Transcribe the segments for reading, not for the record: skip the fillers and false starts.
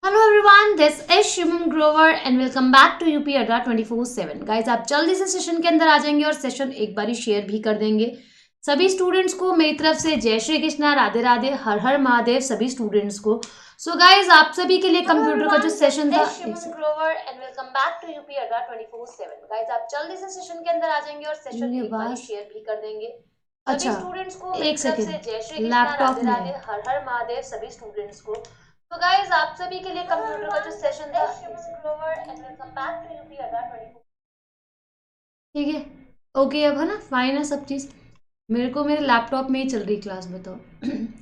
Hello everyone, this is Shivam Grover and welcome back to UP Adda 24/7। Guys, आप जल्दी से session के अंदर आ जाएंगे और सेशन एक बारी शेयर भी कर देंगे सभी स्टूडेंट्स को। मेरी तरफ से जय श्री कृष्णा, राधे राधे, हर हर महादेव सभी स्टूडेंट्स को। सो गाइस, आप सभी के लिए कंप्यूटर का जो सेशन था Shivam Grover and welcome back to UP Adda 24/7। Guys, आप जल्दी से सेशन के अंदर आ जाएंगे और सेशन एक बारी शेयर भी कर देंगे सभी स्टूडेंट्स को। एक सेकंड, जय श्री कृष्णा, राधे राधे, हर हर महादेव सभी स्टूडेंट्स को। तो गाइज, आप सभी के लिए कंप्यूटर का जो सेशन था and welcome back to UP Adda 24। ठीक है, ओके, अब है ना, फाइन है सब चीज़। मेरे को मेरे लैपटॉप में ही चल रही क्लास, बताओ।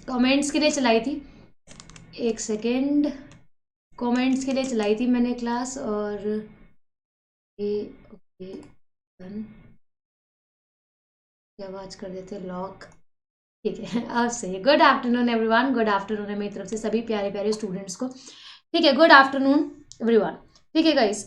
कमेंट्स के लिए चलाई थी, एक सेकेंड, कमेंट्स के लिए चलाई थी मैंने क्लास। और ये ओके डन, आवाज कर देते लॉक। ठीक है, अब सही। Good afternoon everyone, good afternoon है मेरी तरफ से सभी प्यारे प्यारे स्टूडेंट्स को। ठीक है, गुड आफ्टरनून एवरीवन। ठीक है गाइस,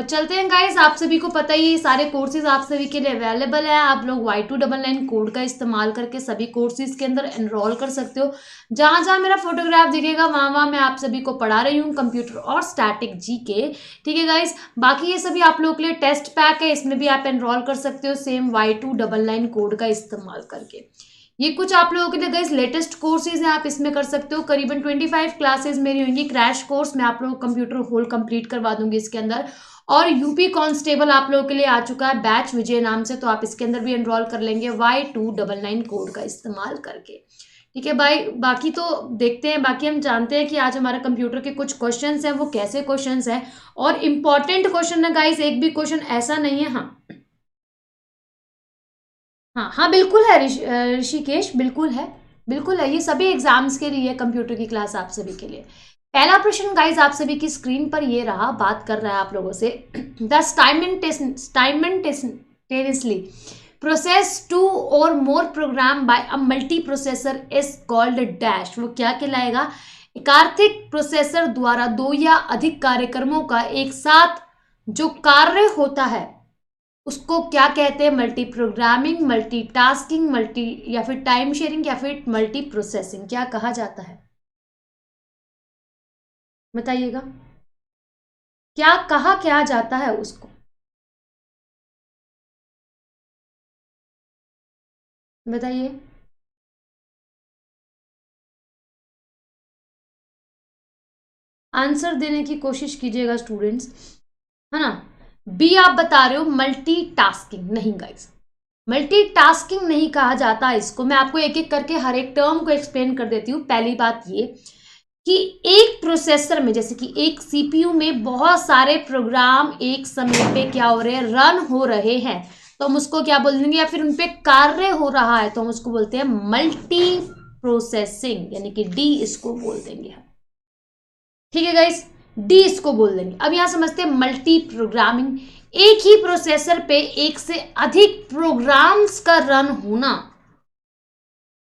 चलते हैं गाइस। आप सभी को पता ही है सारे कोर्सेज आप सभी के लिए अवेलेबल है। आप लोग Y299 कोड का इस्तेमाल करके सभी कोर्सेज के अंदर एनरोल कर सकते हो। जहां जहां मेरा फोटोग्राफ दिखेगा वहां वहां मैं आप सभी को पढ़ा रही हूँ कंप्यूटर और स्टैटिक जीके। ठीक है गाइस, बाकी ये सभी आप लोगों के लिए टेस्ट पैक है, इसमें भी आप एनरोल कर सकते हो सेम Y299 कोड का इस्तेमाल करके। ये कुछ आप लोगों के लिए गाइस लेटेस्ट कोर्सेज हैं, आप इसमें कर सकते हो। करीबन 25 क्लासेस मेरी होंगी, क्रैश कोर्स मैं आप लोगों को कंप्यूटर होल कंप्लीट करवा दूंगी इसके अंदर। और यूपी कांस्टेबल आप लोगों के लिए आ चुका है बैच विजय नाम से, तो आप इसके अंदर भी एनरोल कर लेंगे Y299 कोड का इस्तेमाल करके। ठीक है भाई, बाकी तो देखते हैं, बाकी हम जानते हैं कि आज हमारे कंप्यूटर के कुछ क्वेश्चंस हैं, वो कैसे क्वेश्चंस हैं और इंपॉर्टेंट क्वेश्चन है गाइस, एक भी क्वेश्चन ऐसा नहीं है। हाँ हाँ हाँ, बिल्कुल है ऋषिकेश, बिल्कुल है, बिल्कुल है। ये सभी एग्जाम्स के लिए कंप्यूटर की क्लास आप सभी के लिए। पहला प्रश्न गाइस आप सभी की स्क्रीन पर ये रहा, बात कर रहा है आप लोगों से। The simultaneously process two or more program by a multiprocessor is called dash। वो क्या कहलाएगा? एकार्थिक प्रोसेसर द्वारा दो या अधिक कार्यक्रमों का एक साथ जो कार्य होता है उसको क्या कहते हैं? Multi programming, multi tasking, multi या फिर टाइम शेयरिंग या फिर मल्टी प्रोसेसिंग, क्या कहा जाता है? बताइएगा, क्या कहा क्या जाता है उसको? बताइए। आंसर देने की कोशिश कीजिएगा स्टूडेंट्स, है ना। बी आप बता रहे हो मल्टीटास्किंग, नहीं गाइस, मल्टीटास्किंग नहीं कहा जाता इसको। मैं आपको एक एक करके हर एक टर्म को एक्सप्लेन कर देती हूँ। पहली बात ये कि एक प्रोसेसर में, जैसे कि एक सीपीयू में बहुत सारे प्रोग्राम एक समय पे क्या हो रहे हैं? रन हो रहे हैं, तो हम उसको क्या बोल देंगे? या फिर उनपे कार्य हो रहा है तो हम उसको बोलते हैं मल्टी प्रोसेसिंग, यानी कि डी इसको बोल देंगे हम। ठीक है गाइस, डी इसको बोल देंगे। अब यहां समझते हैं मल्टी प्रोग्रामिंग, एक ही प्रोसेसर पे एक से अधिक प्रोग्राम्स का रन होना,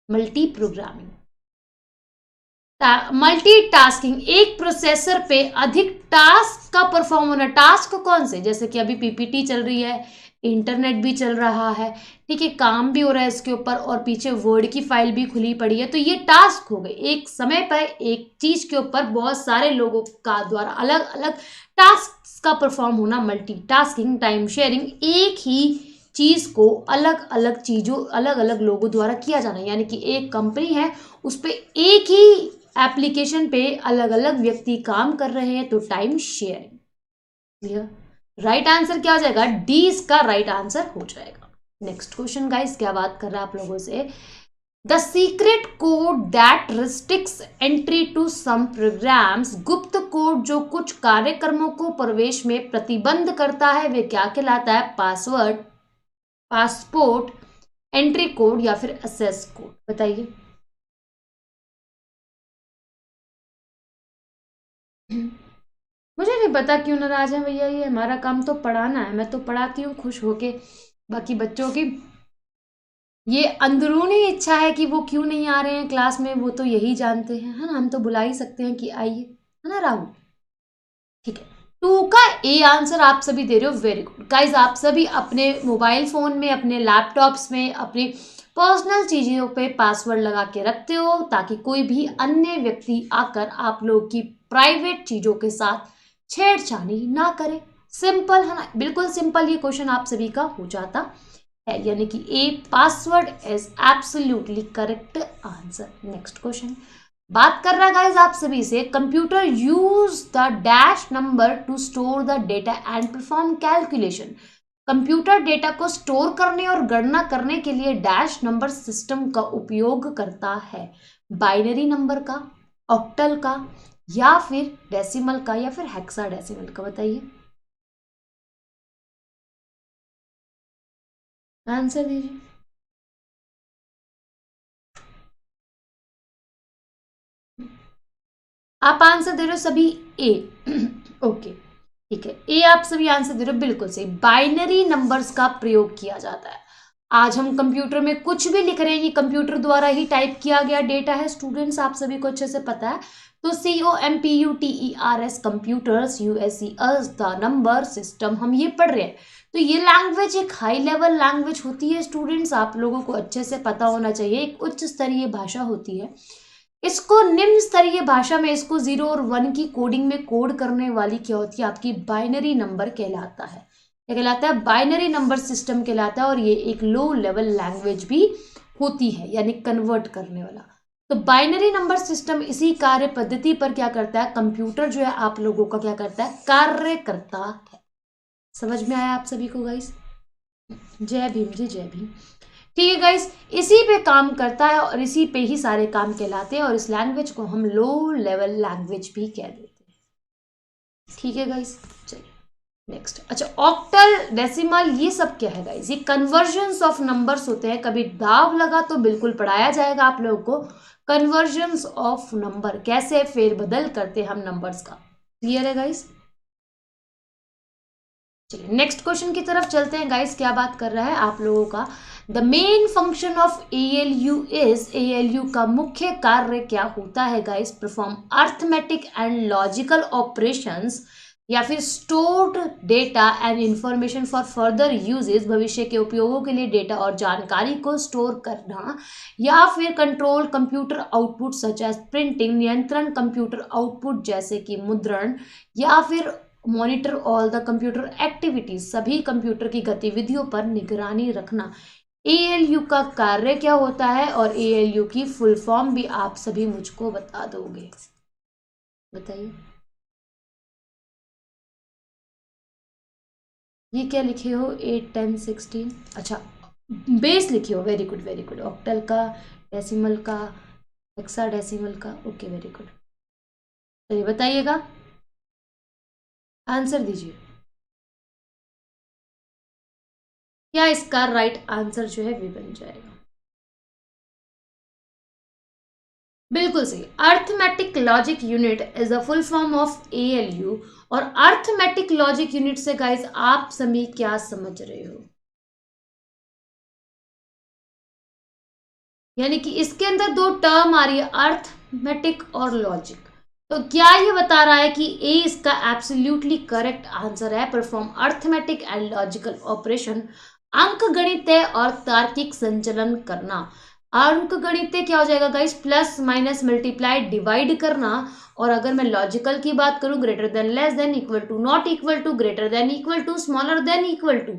मल्टी प्रोग्रामिंग। मल्टीटास्किंग, एक प्रोसेसर पे अधिक टास्क का परफॉर्म होना। टास्क कौन से? जैसे कि अभी पीपीटी चल रही है, इंटरनेट भी चल रहा है, ठीक है, काम भी हो रहा है इसके ऊपर और पीछे वर्ड की फाइल भी खुली पड़ी है, तो ये टास्क हो गए। एक समय पर एक चीज के ऊपर बहुत सारे लोगों का द्वारा अलग अलग टास्क का परफॉर्म होना, मल्टीटास्किंग। टाइम शेयरिंग, एक ही चीज को अलग अलग चीजों, अलग अलग लोगों द्वारा किया जाना, यानी कि एक कंपनी है उस पर एक ही एप्लीकेशन पे अलग अलग व्यक्ति काम कर रहे हैं, तो time sharing. Clear? Right answer क्या हो जाएगा? डी इसका राइट आंसर हो जाएगा। नेक्स्ट क्वेश्चन गाइस, क्या बात कर रहा है आप लोगों से? The secret code that restricts entry to some programs, गुप्त कोड जो कुछ कार्यक्रमों को प्रवेश में प्रतिबंध करता है, वे क्या कहलाता है? पासवर्ड, पासपोर्ट, एंट्री कोड या फिर एक्सेस कोड? बताइए। मुझे नहीं पता क्यों नाराज है भैया, ये हमारा काम तो पढ़ाना है, मैं तो पढ़ाती हूँ खुश होके। बाकी बच्चों की ये अंदरूनी इच्छा है कि वो क्यों नहीं आ रहे हैं क्लास में, वो तो यही जानते हैं, है ना। हम तो बुला ही सकते हैं कि आइए, है ना राहुल। ठीक है, 2 का ए आंसर आप सभी दे रहे हो, वेरी गुड गाइज। आप सभी अपने मोबाइल फोन में, अपने लैपटॉप्स में, अपनी पर्सनल चीजों पे पासवर्ड लगा के रखते हो ताकि कोई भी अन्य व्यक्ति आकर आप लोग की प्राइवेट चीजों के साथ छेड़छाड़ी ना करे। सिंपल है ना, बिल्कुल सिंपल ये क्वेश्चन आप सभी का हो जाता है, यानी कि a password is absolutely correct answer. Next question बात कर रहा है गाइज आप सभी से, computer use the dash number two store the data and perform calculation. Computer data को स्टोर करने और गणना करने के लिए डैश नंबर सिस्टम का उपयोग करता है। बाइनरी नंबर का, ऑक्टल का, या फिर डेसिमल का, या फिर हेक्साडेसिमल का, बताइए आंसर दीजिए। आप आंसर दे रहे हो सभी ए। ओके ठीक है, ए आप सभी आंसर दे रहे हो, बिल्कुल सही। बाइनरी नंबर्स का प्रयोग किया जाता है। आज हम कंप्यूटर में कुछ भी लिख रहे हैं, ये कंप्यूटर द्वारा ही टाइप किया गया डेटा है स्टूडेंट्स, आप सभी को अच्छे से पता है। तो COMPUTERS computers, USES the number system, हम ये पढ़ रहे हैं। तो ये लैंग्वेज एक हाई लेवल लैंग्वेज होती है स्टूडेंट्स, आप लोगों को अच्छे से पता होना चाहिए। एक उच्च स्तरीय भाषा होती है। इसको निम्न स्तरीय भाषा में इसको 0 और 1 की कोडिंग में कोड करने वाली क्या होती है, आपकी बाइनरी नंबर कहलाता है। क्या कहलाता है? बाइनरी नंबर सिस्टम कहलाता है। और ये एक लो लेवल लैंग्वेज भी होती है, यानी कन्वर्ट करने वाला। तो बाइनरी नंबर सिस्टम इसी कार्य पद्धति पर क्या करता है, कंप्यूटर जो है आप लोगों का क्या करता है, कार्य करता है। समझ में आया आप सभी को गाइस? जय भीम जी, जय भीम। ठीक है गाइस, इसी पे काम करता है और इसी पे ही सारे काम कहलाते हैं, और इस लैंग्वेज को हम लो लेवल लैंग्वेज भी कह देते हैं। ठीक है गाइस, चलिए नेक्स्ट। अच्छा, ऑक्टल, डेसिमल, ये सब क्या है गाइस? ये कन्वर्जन्स ऑफ नंबर्स होते हैं। कभी दाव लगा तो बिल्कुल पढ़ाया जाएगा आप लोगों को। कन्वर्जन्स ऑफ नंबर, कैसे फेरबदल करते हैं हम नंबर्स का। क्लियर है गाइस? चलिए नेक्स्ट क्वेश्चन की तरफ चलते हैं गाइस। क्या बात कर रहा है आप लोगों का, the main function of ALU is, ALU का मुख्य कार्य क्या होता है guys? Perform arithmetic and logical operations, या फिर stored data and information for further uses, भविष्य के उपयोगों के लिए डेटा और जानकारी को स्टोर करना, या फिर control computer output such as printing, नियंत्रण कंप्यूटर आउटपुट जैसे कि मुद्रण, या फिर monitor all the computer activities, सभी कंप्यूटर की गतिविधियों पर निगरानी रखना। ALU का कार्य क्या होता है, और ALU की फुल फॉर्म भी आप सभी मुझको बता दोगे, बताइए। ये क्या लिखे हो, 8 10 16, अच्छा बेस लिखे हो, very good very good. Octal का, डेसिमल का, हेक्साडेसिमल का, ओके वेरी गुड। चलिए बताइएगा, आंसर दीजिए। क्या इसका राइट आंसर जो है वे बन जाएगा? बिल्कुल सही। Arithmetic logic unit is the full form of ALU। और अर्थमेटिक लॉजिक यूनिट से गाइस आप सभी क्या समझ रहे हो, यानी कि इसके अंदर दो टर्म आ रही है, अर्थमेटिक और लॉजिक। तो क्या ये बता रहा है कि ए इसका एब्सोल्युटली करेक्ट आंसर है? Perform arithmetic and logical operation, अंक गणितीय और तार्किक संचलन करना। अंक गणितीय क्या हो जाएगा guys, plus minus multiply divide करना। और अगर मैं लॉजिकल की बात करूं, greater than, less than, equal to, not equal to, greater than, equal to, smaller than, equal to,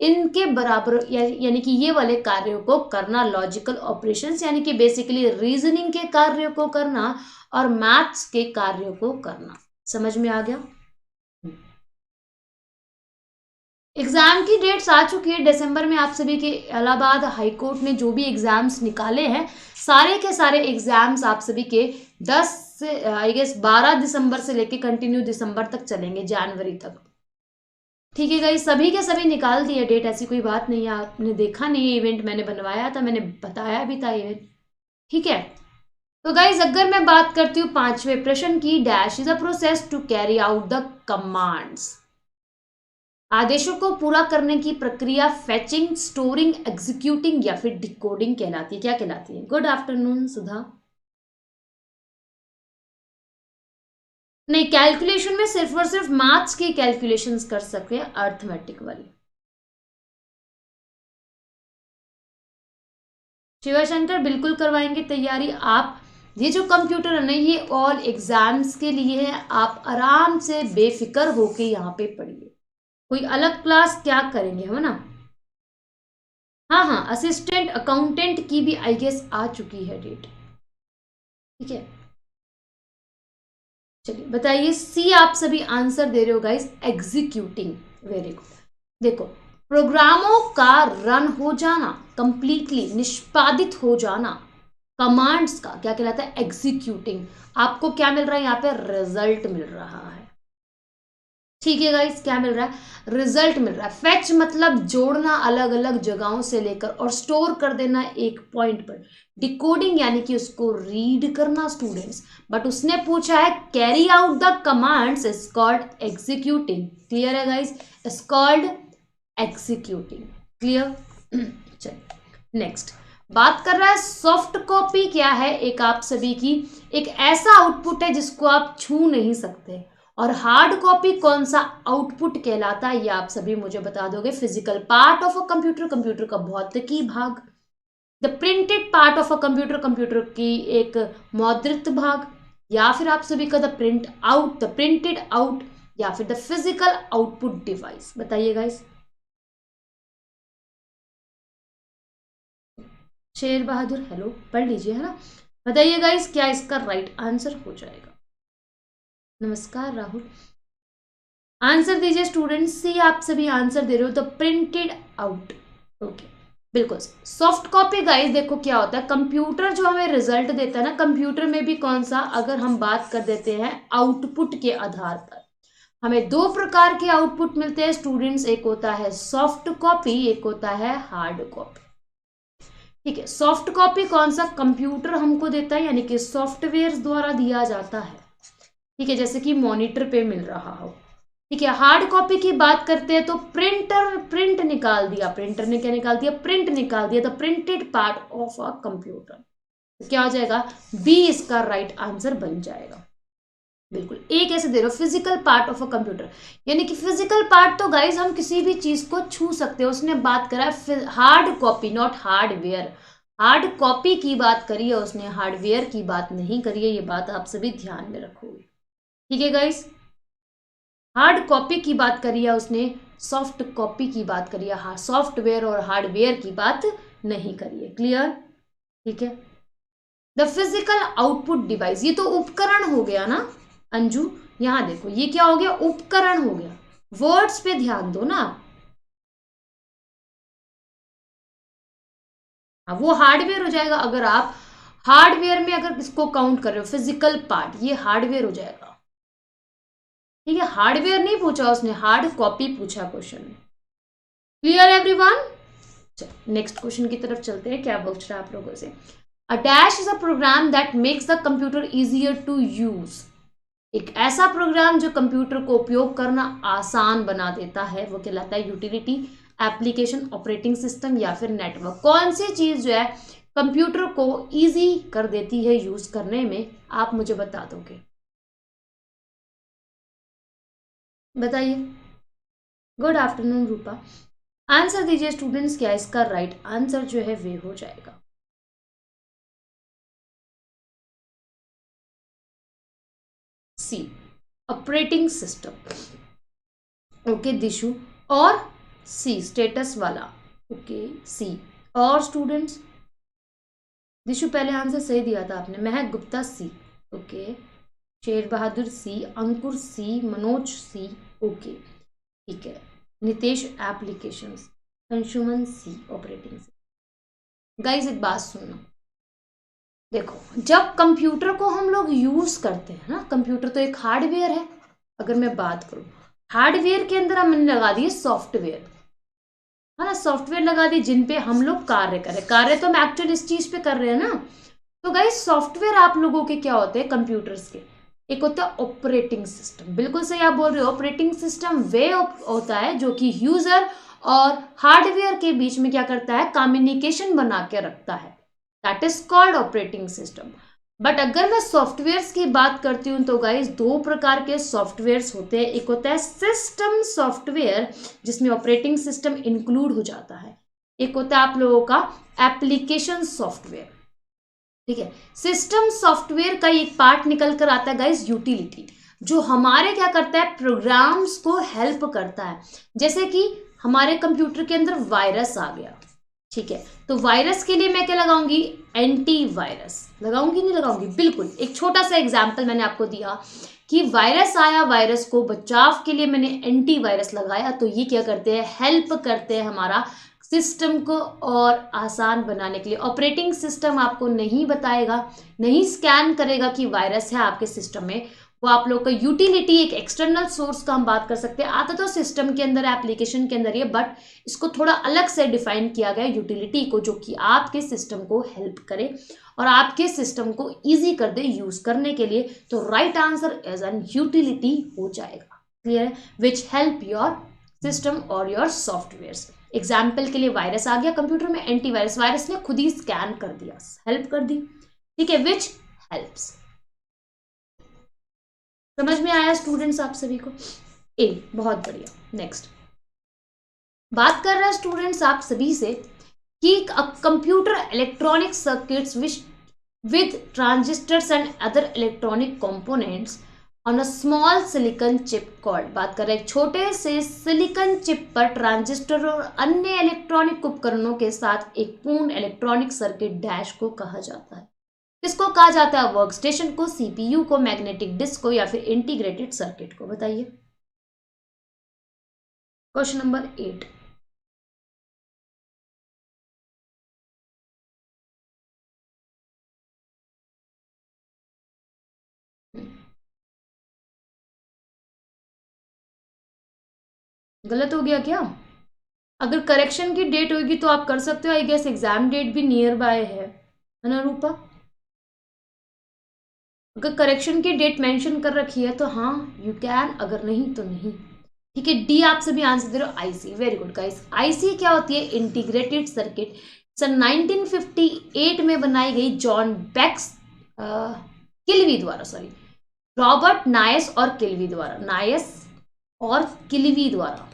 इनके बराबर यानी कि ये वाले कार्यों को करना, लॉजिकल ऑपरेशंस, यानी कि बेसिकली रीजनिंग के कार्यों को करना और मैथ्स के कार्यों को करना। समझ में आ गया? एग्जाम की डेट्स आ चुकी है दिसंबर में। आप सभी के इलाहाबाद हाई कोर्ट ने जो भी एग्जाम्स निकाले हैं, सारे के सारे एग्जाम्स आप सभी के 10 से आई गेस 12 दिसंबर से लेके कंटिन्यू दिसंबर तक चलेंगे, जनवरी तक। ठीक है गाइस, सभी के सभी निकाल दिए डेट, ऐसी कोई बात नहीं है। आपने देखा नहीं, इवेंट मैंने बनवाया था, मैंने बताया भी था इवेंट। ठीक है, तो गाइज अगर मैं बात करती हूँ पांचवें प्रश्न की, dash is a process to carry out the commands. आदेशों को पूरा करने की प्रक्रिया फेचिंग, स्टोरिंग, एग्जीक्यूटिंग या फिर डिकोडिंग कहलाती है। क्या कहलाती है? गुड आफ्टरनून सुधा। नहीं, कैलकुलेशन में सिर्फ और सिर्फ मैथ्स की कैलकुलेशंस कर सकते हैं, अर्थमेटिक वाली। शिवाशंकर बिल्कुल करवाएंगे तैयारी आप। ये जो कंप्यूटर है ना, ये ऑल एग्जाम्स के लिए है, आप आराम से बेफिक्र होके यहाँ पे पढ़िए। कोई अलग क्लास क्या करेंगे, है ना। हाँ हाँ, असिस्टेंट अकाउंटेंट की भी आई गेस आ चुकी है डेट। ठीक है, चलिए बताइए। सी आप सभी आंसर दे रहे हो गाइस, एग्जीक्यूटिंग। Very good. देखो, प्रोग्रामों का रन हो जाना, कंप्लीटली निष्पादित हो जाना, कमांड्स का क्या कहलाता है, एग्जीक्यूटिंग। आपको क्या मिल रहा है यहाँ पे, रिजल्ट मिल रहा है। ठीक है गाइस, क्या मिल रहा है, रिजल्ट मिल रहा है। फेच मतलब जोड़ना अलग अलग जगहों से लेकर, और स्टोर कर देना एक पॉइंट पर। डिकोडिंग यानी कि उसको रीड करना स्टूडेंट्स। बट उसने पूछा है carry out the commands is called executing. Clear है guys, is called executing. Clear. चलिए नेक्स्ट, बात कर रहा है सॉफ्ट कॉपी क्या है, एक आप सभी की, एक ऐसा आउटपुट है जिसको आप छू नहीं सकते। और हार्ड कॉपी कौन सा आउटपुट कहलाता है, ये आप सभी मुझे बता दोगे। Physical part of a computer, computer का भौतिकी भाग। The printed part of a computer, computer की एक मौद्रित भाग। या फिर आप सभी का the print out, the printed out, या फिर द फिजिकल आउटपुट डिवाइस। बताइए गाइस। शेर बहादुर हेलो, पढ़ लीजिए, है ना। बताइए गाइस, क्या इसका राइट आंसर हो जाएगा। नमस्कार राहुल, आंसर दीजिए स्टूडेंट। सी आप सभी आंसर दे रहे हो, द प्रिंटेड आउट। ओके, बिल्कुल। सॉफ्ट कॉपी गाइस, देखो क्या होता है, कंप्यूटर जो हमें रिजल्ट देता है ना, कंप्यूटर में भी कौन सा, अगर हम बात कर देते हैं आउटपुट के आधार पर, हमें दो प्रकार के आउटपुट मिलते हैं स्टूडेंट्स। एक होता है सॉफ्ट कॉपी, एक होता है हार्ड कॉपी। ठीक है, सॉफ्ट कॉपी कौन सा, कंप्यूटर हमको देता है, यानी कि सॉफ्टवेयर द्वारा दिया जाता है। ठीक है, जैसे कि मॉनिटर पे मिल रहा हो। ठीक है, हार्ड कॉपी की बात करते हैं तो प्रिंटर, प्रिंट निकाल दिया, प्रिंटर ने क्या निकाल दिया, प्रिंट निकाल दिया, the printed part of a computer. तो क्या हो जाएगा, बी इसका राइट आंसर बन जाएगा। बिल्कुल, एक ऐसे दे रहे हो, physical part of a computer, यानी कि फिजिकल पार्ट तो गाइज हम किसी भी चीज को छू सकते हैं। उसने बात करा है hard copy, not hardware. Hard copy की बात करी है उसने, हार्डवेयर की बात नहीं करी है। ये बात आप सभी ध्यान में रखोगे। ठीक है गाइज, हार्ड कॉपी की बात करी है उसने, सॉफ्ट कॉपी की बात करी है, सॉफ्टवेयर और हार्डवेयर की बात नहीं करी है। क्लियर। ठीक है, द फिजिकल आउटपुट डिवाइस, ये तो उपकरण हो गया ना अंजू। यहां देखो, ये क्या हो गया, उपकरण हो गया। वर्ड्स पे ध्यान दो ना आप। वो हार्डवेयर हो जाएगा। अगर आप हार्डवेयर में अगर इसको काउंट कर रहे हो, फिजिकल पार्ट, ये हार्डवेयर हो जाएगा। ठीक है, हार्डवेयर नहीं पूछा उसने, हार्ड कॉपी पूछा क्वेश्चन में। Clear everyone. नेक्स्ट क्वेश्चन की तरफ चलते हैं, क्या पूछ रहा है आप लोगों से। A dash is a program that makes the computer easier to use. एक ऐसा प्रोग्राम जो कंप्यूटर को उपयोग करना आसान बना देता है, वो कहलाता है यूटिलिटी, एप्लीकेशन, ऑपरेटिंग सिस्टम, या फिर नेटवर्क। कौन सी चीज जो है कंप्यूटर को इजी कर देती है यूज करने में, आप मुझे बता दोगे। बताइए। गुड आफ्टरनून रूपा, आंसर दीजिए स्टूडेंट्स, क्या इसका राइट आंसर जो है वे हो जाएगा। सी, ऑपरेटिंग सिस्टम। ओके दिशु, और सी स्टेटस वाला। ओके सी, और स्टूडेंट्स, दिशु पहले आंसर सही दिया था आपने। महक गुप्ता सी। ओके, शेर बहादुर सी, अंकुर सी, मनोज सी। ओके ठीक है, नितेश एप्लीकेशंस, अंशुमन सी, ऑपरेटिंग सिस्टम। गाइस एक बात सुनना, देखो जब कंप्यूटर को हम लोग यूज करते हैं ना, कंप्यूटर तो एक हार्डवेयर है। अगर मैं बात करूं, हार्डवेयर के अंदर हमने लगा दिए सॉफ्टवेयर, है ना, सॉफ्टवेयर लगा दी जिन पे हम लोग कार्य करें। कार्य तो हम एक्चुअली इस चीज पे कर रहे हैं ना। तो गाइस सॉफ्टवेयर आप लोगों के क्या होते हैं कंप्यूटर्स के, एक होता है ऑपरेटिंग सिस्टम। बिल्कुल सही आप बोल रहे हो, ऑपरेटिंग सिस्टम वे होता है जो कि यूजर और हार्डवेयर के बीच में क्या करता है, कम्युनिकेशन बना के रखता है। That is called operating system. But अगर मैं सॉफ्टवेयर्स की बात करती हूँ तो गाइस दो प्रकार के सॉफ्टवेयर्स होते हैं। एक होता है सिस्टम सॉफ्टवेयर जिसमें ऑपरेटिंग सिस्टम इंक्लूड हो जाता है, एक होता है आप लोगों का एप्लीकेशन सॉफ्टवेयर। ठीक है, सिस्टम सॉफ्टवेयर का एक पार्ट निकल कर आता है गाइस यूटिलिटी, जो हमारे क्या करता है, प्रोग्राम्स को हेल्प करता है। जैसे कि हमारे कंप्यूटर के अंदर वायरस आ गया, ठीक है, तो वायरस के लिए मैं क्या लगाऊंगी, एंटी वायरस लगाऊंगी, नहीं लगाऊंगी, बिल्कुल। एक छोटा सा एग्जाम्पल मैंने आपको दिया कि वायरस आया, वायरस को बचाव के लिए मैंने एंटी वायरस लगाया, तो ये क्या करते हैं, हेल्प करते हैं हमारा सिस्टम को और आसान बनाने के लिए। ऑपरेटिंग सिस्टम आपको नहीं बताएगा, नहीं स्कैन करेगा कि वायरस है आपके सिस्टम में, वो आप लोग का यूटिलिटी, एक एक्सटर्नल सोर्स का हम बात कर सकते हैं। आता तो सिस्टम के अंदर, एप्लीकेशन के अंदर ही, बट इसको थोड़ा अलग से डिफाइन किया गया यूटिलिटी को, जो कि आपके सिस्टम को हेल्प करे और आपके सिस्टम को इजी कर दे यूज करने के लिए। तो right answer as an utility हो जाएगा। क्लियर है, विच हेल्प योर सिस्टम और योर सॉफ्टवेयर। एग्जाम्पल के लिए वायरस आ गया कंप्यूटर में, एंटीवायरस, वायरस ने खुद ही स्कैन कर दिया, हेल्प कर दी। ठीक है, विच हेल्प्स। समझ में आया स्टूडेंट्स आप सभी को? ए, बहुत बढ़िया। नेक्स्ट बात कर रहे हैं स्टूडेंट्स आप सभी से कि computer electronic circuits with transistors and other electronic components on a small silicon chip called, बात कर रहे हैं छोटे से सिलिकॉन चिप पर ट्रांजिस्टर और अन्य इलेक्ट्रॉनिक उपकरणों के साथ एक पूर्ण इलेक्ट्रॉनिक सर्किट डैश को कहा जाता है। किसको कहा जाता है, वर्क स्टेशन को, सीपीयू को, मैग्नेटिक डिस्क को, या फिर इंटीग्रेटेड सर्किट को? बताइए। Question number 8। गलत हो गया क्या? अगर करेक्शन की डेट होगी तो आप कर सकते हो, आई गेस एग्जाम डेट भी नियर बाय है ना रूपा? अगर करेक्शन की डेट मेंशन कर रखी है तो हाँ यू कैन, अगर नहीं तो नहीं। ठीक है, डी आप सभी आंसर दे रहे हो, IC. Very good guys. IC क्या होती है, इंटीग्रेटेड सर्किट। सन 1958 में बनाई गई जॉन बेक्स किल्वी द्वारा, सॉरी, रॉबर्ट नायस और किल्वी द्वारा, नायस और किल्वी द्वारा।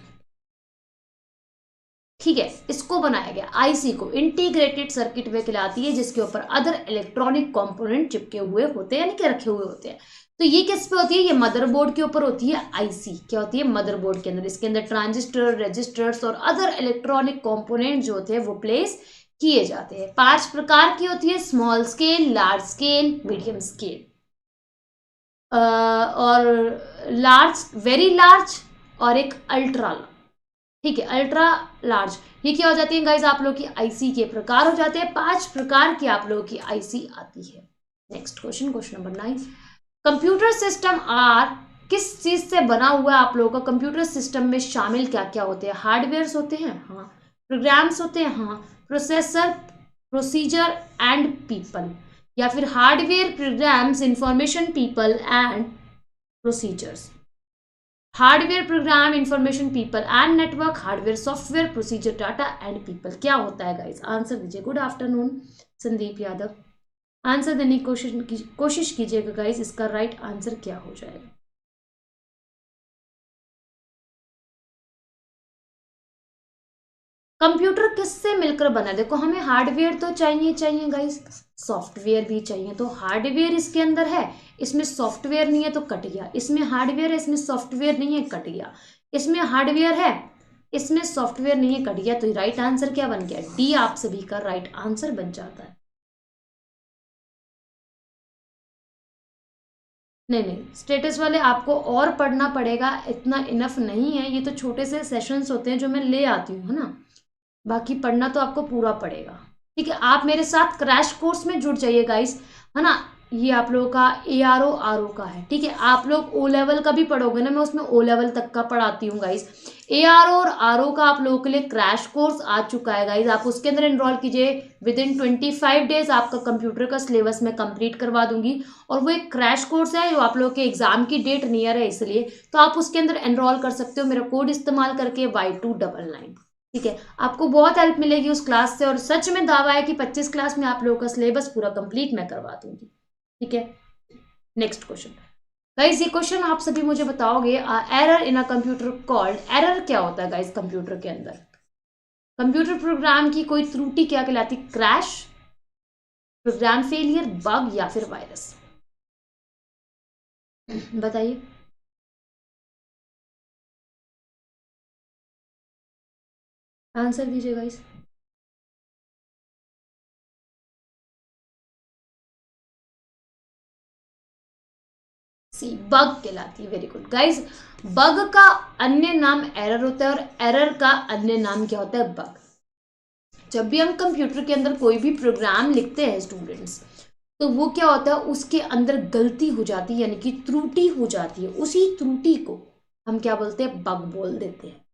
ठीक है, इसको बनाया गया आईसी को, इंटीग्रेटेड सर्किट वे कहलाती है, जिसके ऊपर अदर इलेक्ट्रॉनिक कंपोनेंट चिपके हुए होते हैं, यानी कि रखे हुए होते हैं। तो ये किस पे होती है, ये मदरबोर्ड के ऊपर होती है। आईसी क्या होती है, मदरबोर्ड के अंदर, इसके अंदर ट्रांजिस्टर, रजिस्टर्स और अदर इलेक्ट्रॉनिक कंपोनेंट जो होते हैं वो प्लेस किए जाते हैं। 5 प्रकार की होती है, small scale, large scale, medium scale और लार्ज, वेरी लार्ज और एक अल्ट्रा। ठीक है, अल्ट्रा लार्ज, ये क्या हो जाती है गाइज, आप लोग की आईसी के प्रकार हो जाते हैं। 5 प्रकार की आप लोगों की आईसी आती है। Next question, question number 9। Computer system are किस चीज से बना हुआ है आप लोगों का? कंप्यूटर सिस्टम में शामिल क्या क्या होते हैं? हार्डवेयर होते हैं, हाँ। प्रोग्राम्स होते हैं, हाँ। प्रोसेसर, प्रोसीजर एंड पीपल, या फिर hardware, programs, information, people and procedures. Hardware, program, information, people and network, hardware, software, procedure, data and people. क्या होता है गाइस? आंसर दीजिए। Good afternoon Sandeep Yadav, answer देने की कोशिश कीजिएगा गाइस, इसका राइट आंसर क्या हो जाएगा? कंप्यूटर किससे मिलकर बना है? देखो, हमें हार्डवेयर तो चाहिए गाइस, सॉफ्टवेयर भी चाहिए। तो हार्डवेयर इसके अंदर है, इसमें सॉफ्टवेयर नहीं है तो कट गया। इसमें हार्डवेयर है, इसमें सॉफ्टवेयर नहीं है, कट गया। इसमें हार्डवेयर है, इसमें सॉफ्टवेयर नहीं है, कट गया। तो राइट आंसर क्या बन गया? डी आप सभी का राइट आंसर बन जाता है। नहीं, स्टेटस वाले आपको और पढ़ना पड़ेगा, इतना इनफ नहीं है। ये तो छोटे से सेशंस होते हैं जो मैं ले आती हूँ, है ना। बाकी पढ़ना तो आपको पूरा पड़ेगा। ठीक है, आप मेरे साथ क्रैश कोर्स में जुड़ जाइए गाइस, है ना। ये आप लोगों का ARO RO का है। ठीक है, आप लोग O लेवल का भी पढ़ोगे ना, मैं उसमें O लेवल तक का पढ़ाती हूँ गाइस। ARO और RO का आप लोगों के लिए क्रैश कोर्स आ चुका है गाइस, आप उसके अंदर एनरोल कीजिए। विद इन 25 डेज आपका कंप्यूटर का सिलेबस मैं कंप्लीट करवा दूंगी। और वो एक क्रैश कोर्स है जो आप लोगों के एग्जाम की डेट नियर है, इसलिए तो आप उसके अंदर एनरोल कर सकते हो मेरा कोड इस्तेमाल करके Y299। ठीक है, आपको बहुत हेल्प मिलेगी उस क्लास से, और सच में दावा है कि 25 क्लास में आप लोगों का सिलेबस पूरा कंप्लीट मैं करवा दूंगी। ठीक है, नेक्स्ट क्वेश्चन। गाइस ये क्वेश्चन आप सभी मुझे बताओगे, error in a computer called, error क्या होता है गाइस कंप्यूटर के अंदर, कंप्यूटर प्रोग्राम की कोई त्रुटि क्या कहलाती, क्रैश, प्रोग्राम फेलियर, बग या फिर वायरस, बताइए। आंसर दीजिए गाइस। सी, बग कहलाती है, वेरी गुड गाइस। बग का अन्य नाम एरर होता है और एरर का अन्य नाम क्या होता है, बग। जब भी हम कंप्यूटर के अंदर कोई भी प्रोग्राम लिखते हैं स्टूडेंट्स, तो वो क्या होता है, उसके अंदर गलती हो जाती है, यानी कि त्रुटि हो जाती है, उसी त्रुटि को हम क्या बोलते हैं, बग बोल देते हैं।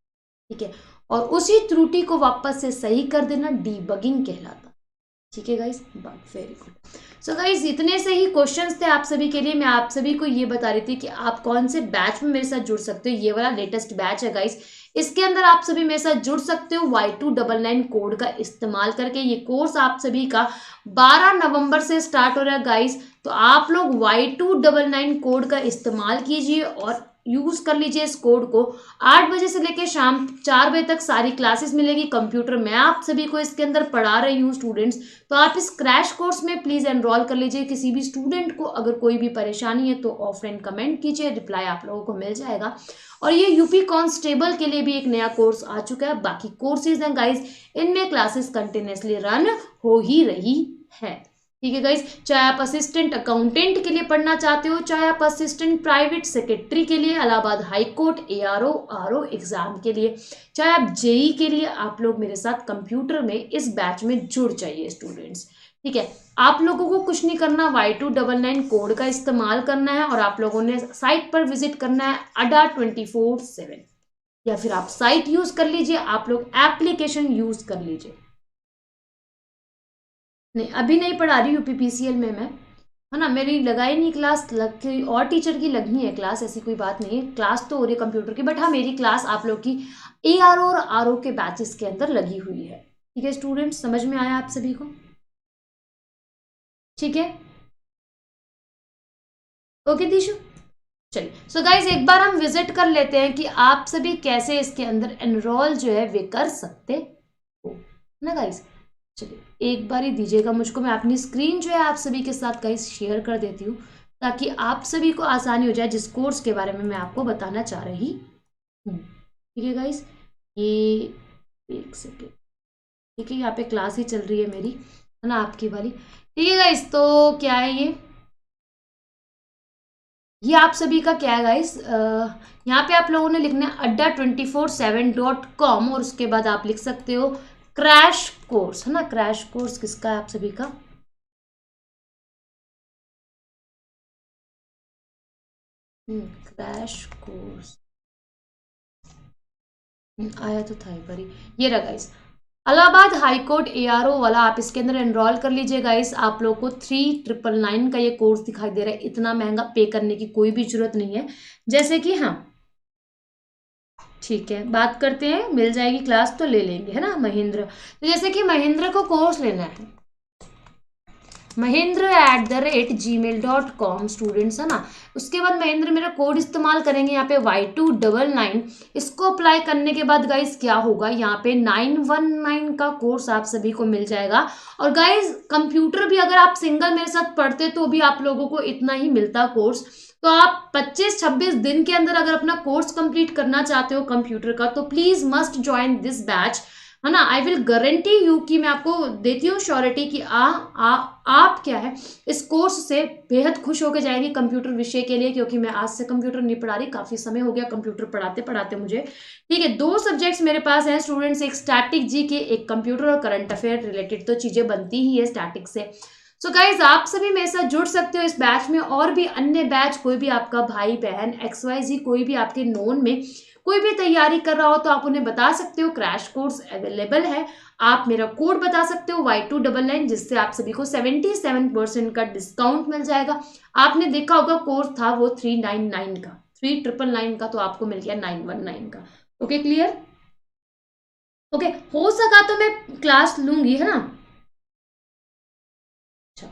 ठीक है, और उसी त्रुटि को वापस से सही कर देना डीबगिंग कहलाता। ठीक है guys, very good. So guys इतने से ही क्वेश्चंस थे आप सभी के लिए। मैं आप सभी को ये बता रही थी कि आप कौन से बैच में मेरे साथ जुड़ सकते हो। ये वाला लेटेस्ट बैच है गाइस, इसके अंदर आप सभी मेरे साथ जुड़ सकते हो Y299 कोड का इस्तेमाल करके। ये कोर्स आप सभी का 12 नवंबर से स्टार्ट हो रहा है गाइस, तो आप लोग Y299 कोड का इस्तेमाल कीजिए और यूज कर लीजिए इस कोड को। 8 बजे से लेकर शाम 4 बजे तक सारी क्लासेस मिलेगी कंप्यूटर, मैं आप सभी को इसके अंदर पढ़ा रही हूँ स्टूडेंट्स। तो आप इस क्रैश कोर्स में प्लीज एनरोल कर लीजिए। किसी भी स्टूडेंट को अगर कोई भी परेशानी है तो ऑफलाइन कमेंट कीजिए, रिप्लाई आप लोगों को मिल जाएगा। और ये यूपी कांस्टेबल के लिए भी एक नया कोर्स आ चुका है। बाकी कोर्सेज हैं गाइज, इनमें क्लासेस कंटिन्यूसली रन हो ही रही है। ठीक है गाइज, चाहे आप असिस्टेंट अकाउंटेंट के लिए पढ़ना चाहते हो, चाहे आप असिस्टेंट प्राइवेट सेक्रेटरी के लिए, Allahabad high court ARO RO exam के लिए, चाहे आप जेई के लिए, आप लोग मेरे साथ कंप्यूटर में इस बैच में जुड़ जाइए स्टूडेंट्स। ठीक है, आप लोगों को कुछ नहीं करना, Y299 कोड का इस्तेमाल करना है और आप लोगों ने साइट पर विजिट करना है अडा 24/7, या फिर आप साइट यूज कर लीजिए, आप लोग एप्लीकेशन यूज कर लीजिए। नहीं अभी नहीं पढ़ा रही यूपीपीसीएल में मैं, है ना, मेरी लगाई नहीं क्लास, लग के और टीचर की लगनी है क्लास, ऐसी कोई बात नहीं है, क्लास तो हो रही है कंप्यूटर की, बट हाँ मेरी क्लास आप लोग की एआरओ और आरओ के बैचेस के अंदर लगी हुई है। ठीक है स्टूडेंट्स, समझ में आया आप सभी को? ठीक है, ओके दीशु, चलिए। सो गाइज एक बार हम विजिट कर लेते हैं कि आप सभी कैसे इसके अंदर एनरोल जो है वे कर सकते हो ना गाइज। चलिए एक बार ही दीजिएगा मुझको, मैं अपनी स्क्रीन जो है आप सभी के साथ गाइज शेयर कर देती हूँ, ताकि आप सभी को आसानी हो जाए जिस कोर्स के बारे में मैं आपको बताना चाह रही हूँ। ठीक है गाइज, ये एक सेकेंड, ठीक है, यहाँ पे क्लास ही चल रही है मेरी, है ना, आपकी वाली। ठीक है गाइज, तो क्या है ये आप सभी का क्या है गाइस, यहाँ पे आप लोगों ने लिखना है adda247.com और उसके बाद आप लिख सकते हो क्रैश कोर्स, है ना, क्रैश कोर्स किसका है आप सभी का, क्रैश कोर्स आया तो था एक बारी, ये रहा guys, Allahabad high court ARO वाला, आप इसके अंदर एनरोल कर लीजिए गाइस। आप लोग को 3999 का ये कोर्स दिखाई दे रहा है, इतना महंगा पे करने की कोई भी जरूरत नहीं है। जैसे कि हाँ ठीक है, बात करते हैं, मिल जाएगी क्लास तो ले लेंगे, है ना, महेंद्र। तो जैसे कि महेंद्र को कोर्स लेना है, Mahindra@gmail.com स्टूडेंट्स, है ना। उसके बाद महेंद्र मेरा कोड इस्तेमाल करेंगे यहाँ पे Y299, इसको अप्लाई करने के बाद गाइस क्या होगा, यहाँ पे 919 का कोर्स आप सभी को मिल जाएगा। और गाइस कंप्यूटर भी अगर आप सिंगल मेरे साथ पढ़ते तो भी आप लोगों को इतना ही मिलता कोर्स। तो आप 25-26 दिन के अंदर अगर अपना कोर्स कंप्लीट करना चाहते हो कंप्यूटर का, तो please must join this batch, है ना। आई विल गारंटी यू कि मैं आपको देती हूँ श्योरिटी कि आप क्या है इस कोर्स से बेहद खुश होकर जाएंगे कंप्यूटर विषय के लिए, क्योंकि मैं आज से कंप्यूटर नहीं पढ़ा रही, काफी समय हो गया कंप्यूटर पढ़ाते पढ़ाते मुझे। ठीक है, 2 सब्जेक्ट्स मेरे पास हैं स्टूडेंट्स, एक स्टैटिक जी के, एक कंप्यूटर और करंट अफेयर रिलेटेड तो चीजें बनती ही है स्टैटिक से। सो गाइज आप सभी मेरे साथ जुड़ सकते हो इस बैच में, और भी अन्य बैच, कोई भी आपका भाई बहन XYZ कोई भी आपके नोन में कोई भी तैयारी कर रहा हो तो आप उन्हें बता सकते हो, क्रैश कोर्स अवेलेबल है। आप मेरा कोड बता सकते हो Y299, जिससे आप सभी को 77% का डिस्काउंट मिल जाएगा। आपने देखा होगा कोर्स था वो 399 का, 3999 का, तो आपको मिल गया 919 का। ओके क्लियर, ओके, हो सका तो मैं क्लास लूंगी, है ना। अच्छा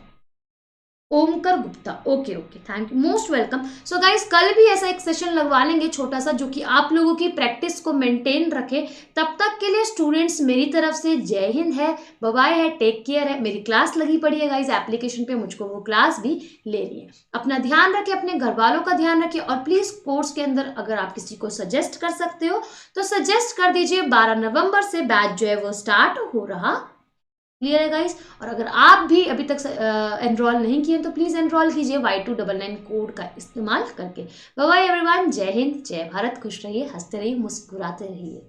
Omkar Gupta, okay okay, thank you, most welcome. So guys, कल भी ऐसा एक सेशन लगवा लेंगे छोटा सा, जो कि आप लोगों की प्रैक्टिस को मेंटेन रखे। तब तक के लिए स्टूडेंट्स मेरी तरफ से जय हिंद है, बाय बाय है, टेक केयर है। मेरी क्लास लगी पड़ी है गाइस एप्लीकेशन पे, मुझको वो क्लास भी लेनी है। अपना ध्यान रखें, अपने घर वालों का ध्यान रखिए, और प्लीज कोर्स के अंदर अगर आप किसी को सजेस्ट कर सकते हो तो सजेस्ट कर दीजिए। 12 नवंबर से बैच जो है वो स्टार्ट हो रहा, क्लियर है गाइस। और अगर आप भी अभी तक एनरोल नहीं किए तो प्लीज एनरोल कीजिए Y299 कोड का इस्तेमाल करके। बाय बाय एवरीवन, जय हिंद, जय भारत, खुश रहिए, हंसते रहिए, मुस्कुराते रहिए।